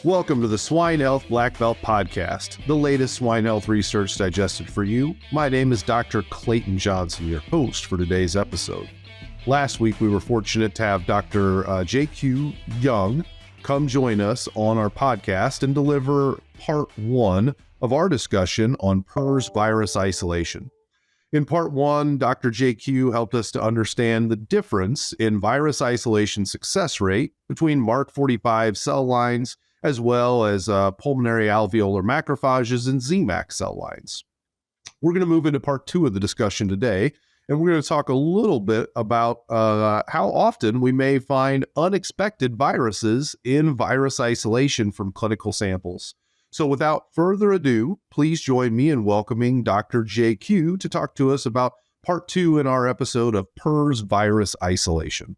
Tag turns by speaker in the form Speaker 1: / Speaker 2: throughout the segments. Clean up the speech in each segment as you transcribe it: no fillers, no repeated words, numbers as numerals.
Speaker 1: Welcome to the Swine Health Black Belt Podcast, the latest swine health research digested for you. My name is Dr. Clayton Johnson, your host for today's episode. Last week, we were fortunate to have Dr. Jianqiang Zhang come join us on our podcast and deliver part one of our discussion on PRRS virus isolation. In part one, Dr. JQ helped us to understand the difference in virus isolation success rate between 𝗺𝗶𝘀𝗃 cell lines as well as pulmonary alveolar macrophages and ZMAC cell lines. We're going to move into part two of the discussion today, and we're going to talk a little bit about how often we may find unexpected viruses in virus isolation from clinical samples. So without further ado, please join me in welcoming Dr. JQ to talk to us about part two in our episode of PRRS virus isolation.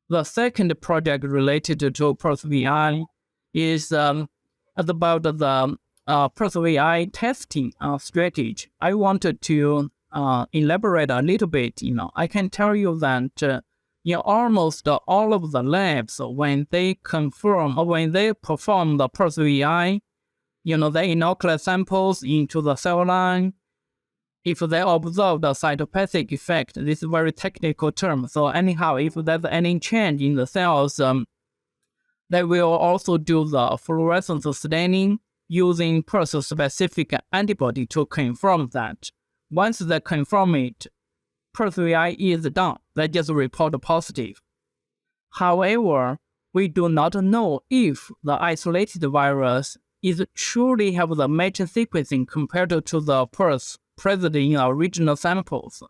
Speaker 2: The second project related to PRRS VI is about the PRRS VI testing strategy. I wanted to elaborate a little bit. I can tell you that in almost all of the labs, when they confirm or when they perform the PRRS VI, they inoculate samples into the cell line. If they observe the cytopathic effect, this is a very technical term. So anyhow, if there's any change in the cells, they will also do the fluorescence staining using PRRS-specific antibody to confirm that. Once they confirm it, PRRS VI is done. They just report positive. However, we do not know if the isolated virus is truly have the matching sequencing compared to the PRRS present in original samples.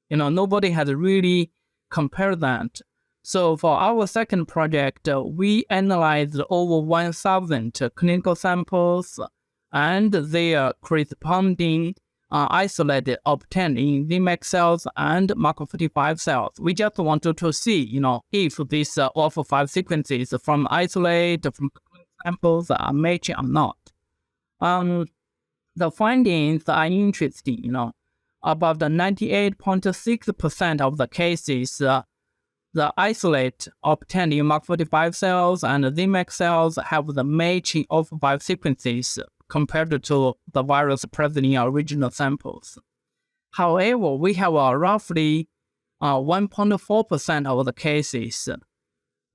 Speaker 2: Nobody has really compared that. So for our second project, we analyzed over 1,000 clinical samples and their corresponding isolated obtained in ZMAC cells and 𝗺𝗶𝘀𝗃 cells. We just wanted to see, if these 𝗺𝗶𝘀 sequences from isolated from samples are matching or not. The findings are interesting. About 98.6% of the cases, the isolate obtained in 𝗺𝗶𝘀𝗃 cells and ZMAC cells have the matching 𝗺𝗶𝘀 sequences compared to the virus present in original samples. However, we have roughly 1.4% of the cases,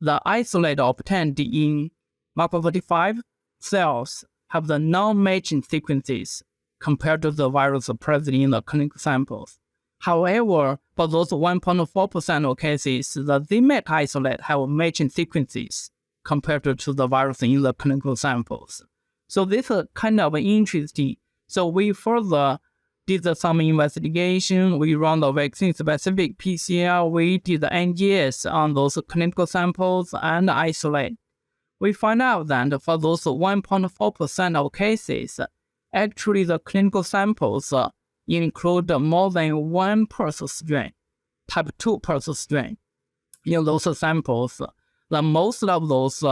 Speaker 2: the isolate obtained in 𝗺𝗶𝘀𝗃 cells have the non-matching sequences compared to the virus present in the clinical samples. However, for those 1.4% of cases, the ZMAC isolate have matching sequences compared to the virus in the clinical samples. So this is kind of interesting. So we further did some investigation. We run the vaccine-specific PCR. We did the NGS on those clinical samples and isolate. We find out that for those 1.4% of cases, actually the clinical samples include more than one PRRS strain, type 2 PRRS strain. In those samples, the most of those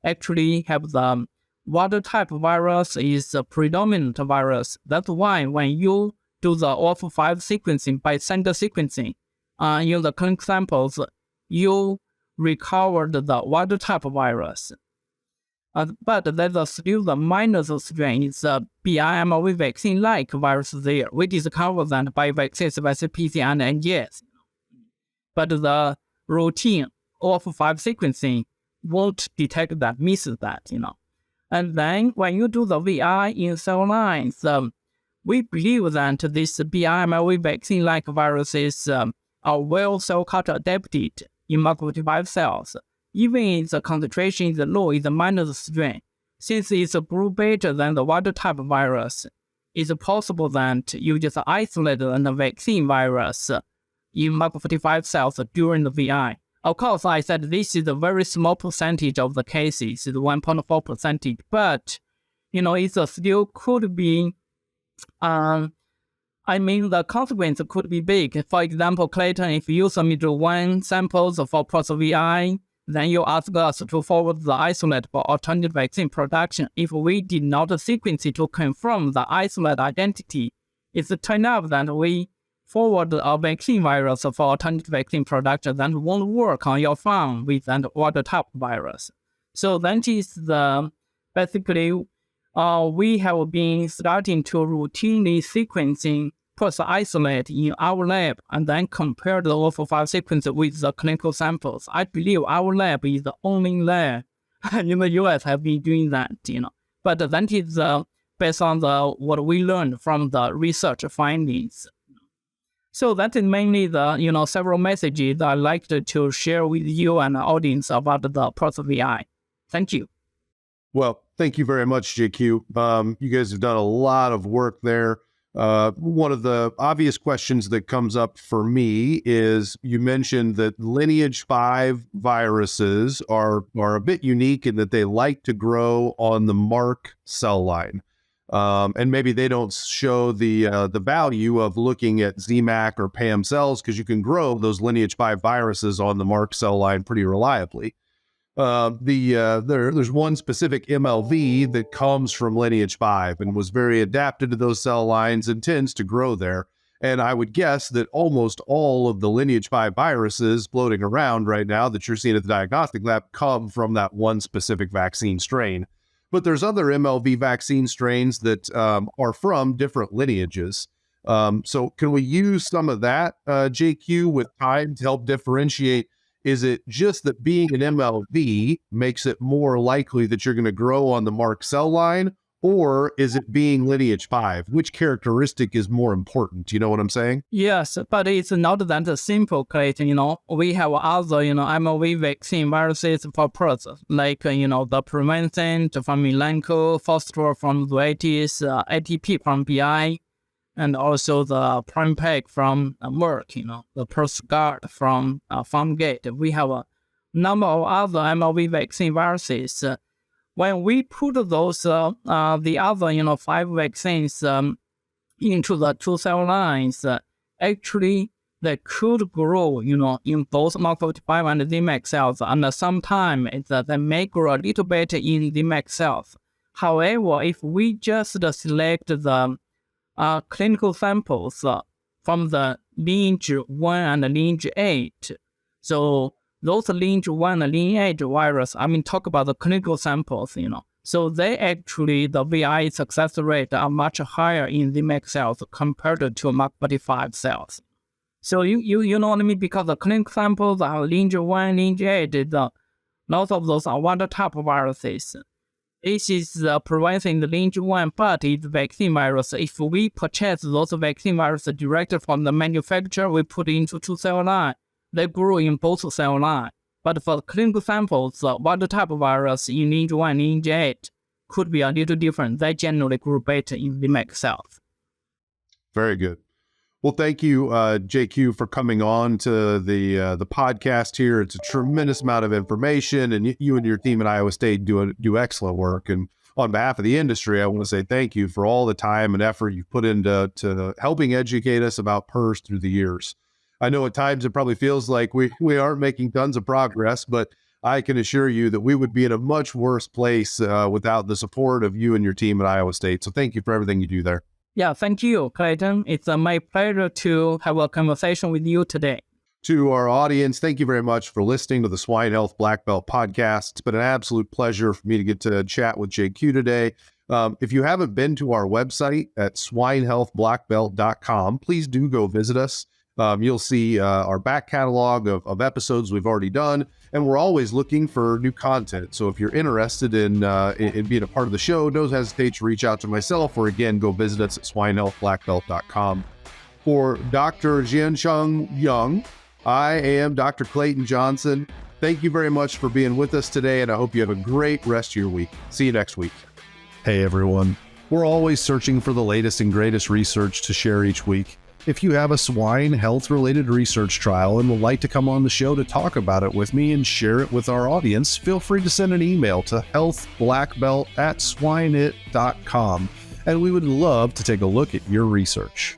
Speaker 2: actually have the wild type virus is the predominant virus. That's why when you do the 𝗺𝗶𝘀 sequencing by single sequencing in the clinical samples, you recovered the wild type virus. But there's still the minor strain, it's a BRMV vaccine-like virus there. We discovered that by vaccine-specific PCR and NGS. But the routine 𝗺𝗶𝘀 sequencing won't detect that, misses that, And then when you do the VI in cell lines, we believe that this BRMV vaccine-like viruses are well cell culture adapted in 𝗺𝗶𝘀𝗃 cells. Even if the concentration is low in the minor strain, since it's grew better than the wild type virus, it's possible that you just isolate the vaccine virus in 𝗺𝗶𝘀𝗃 cells during the VI. Of course, I said this is a very small percentage of the cases, it's 1.4%, but it still could be. The consequence could be big. For example, Clayton, if you submit 1 samples for PRRS VI, then you ask us to forward the isolate for alternative vaccine production. If we did not sequence it to confirm the isolate identity, it's turned out that we forward a vaccine virus for alternative vaccine production that won't work on your farm with an wild type virus. So that is the basically, we have been starting to routinely sequencing isolate in our lab and then compare the 𝗟𝗶𝘀 sequence with the clinical samples. I believe our lab is the only lab in the US have been doing that, But that is based on what we learned from the research findings. So that is mainly the several messages I'd like to share with you and the audience about the PRRS-VI. Thank you.
Speaker 1: Well, thank you very much, JQ. You guys have done a lot of work there. One of the obvious questions that comes up for me is you mentioned that lineage 5 viruses are a bit unique in that they like to grow on the mark cell line. And maybe they don't show the value of looking at ZMAC or PAM cells because you can grow those lineage 5 viruses on the mark cell line pretty reliably. There's one specific MLV that comes from lineage 5 and was very adapted to those cell lines and tends to grow there. And I would guess that almost all of the lineage 5 viruses floating around right now that you're seeing at the diagnostic lab come from that one specific vaccine strain. But there's other MLV vaccine strains that are from different lineages. So can we use some of that, JQ, with time to help differentiate? Is it just that being an MLV makes it more likely that you're going to grow on the mark cell line, or is it being lineage 5? Which characteristic is more important? You know what I'm saying?
Speaker 2: Yes, but it's not that simple, Clayton. We have other, MLV vaccine viruses for PRRS, like, the Preventive from Elanco, Foster from 𝗬𝗟𝗫𝗃, ATP from BI, and also the Prime-Pack from Merck, the PRRS-Guard from FarmGate. We have a number of other MLV vaccine viruses. When we put those, the other, 5 vaccines into the 2 cell lines, actually they could grow, in both MUC45 and ZMAC cells, and sometimes they may grow a little bit in ZMAC cells. However, if we just select the clinical samples from the lineage 1 and lineage 8. So those lineage 1 and lineage 8 virus, talk about the clinical samples, So they actually, the VI success rate are much higher in ZMAC cells compared to MUC45 cells. So you know what I mean? Because the clinical samples are lineage 1, lineage 8, lots of those are wild-type viruses. This is preventing the lineage 1, but it's vaccine virus. If we purchase those vaccine viruses directly from the manufacturer, we put into 2 cell line, they grow in both cell line. But for the clinical samples, wild-type virus in lineage 1, lineage 8 could be a little different. They generally grow better in ZMAC cells.
Speaker 1: Very good. Well, thank you, JQ, for coming on to the podcast here. It's a tremendous amount of information, and you and your team at Iowa State do excellent work. And on behalf of the industry, I want to say thank you for all the time and effort you've put into helping educate us about PRRS through the years. I know at times it probably feels like we aren't making tons of progress, but I can assure you that we would be in a much worse place without the support of you and your team at Iowa State. So thank you for everything you do there.
Speaker 2: Yeah, thank you, Clayton. It's my pleasure to have a conversation with you today.
Speaker 1: To our audience, thank you very much for listening to the Swine Health Black Belt podcast. It's been an absolute pleasure for me to get to chat with JQ today. If you haven't been to our website at swinehealthblackbelt.com, please do go visit us. You'll see our back catalog of episodes we've already done, and we're always looking for new content. So if you're interested in being a part of the show, don't hesitate to reach out to myself, or again, go visit us at swinehealthblackbelt.com. For Dr. Jianqiang Zhang, I am Dr. Clayton Johnson. Thank you very much for being with us today, and I hope you have a great rest of your week. See you next week. Hey everyone, we're always searching for the latest and greatest research to share each week. If you have a swine health-related research trial and would like to come on the show to talk about it with me and share it with our audience, feel free to send an email to healthblackbelt@swineit.com, and we would love to take a look at your research.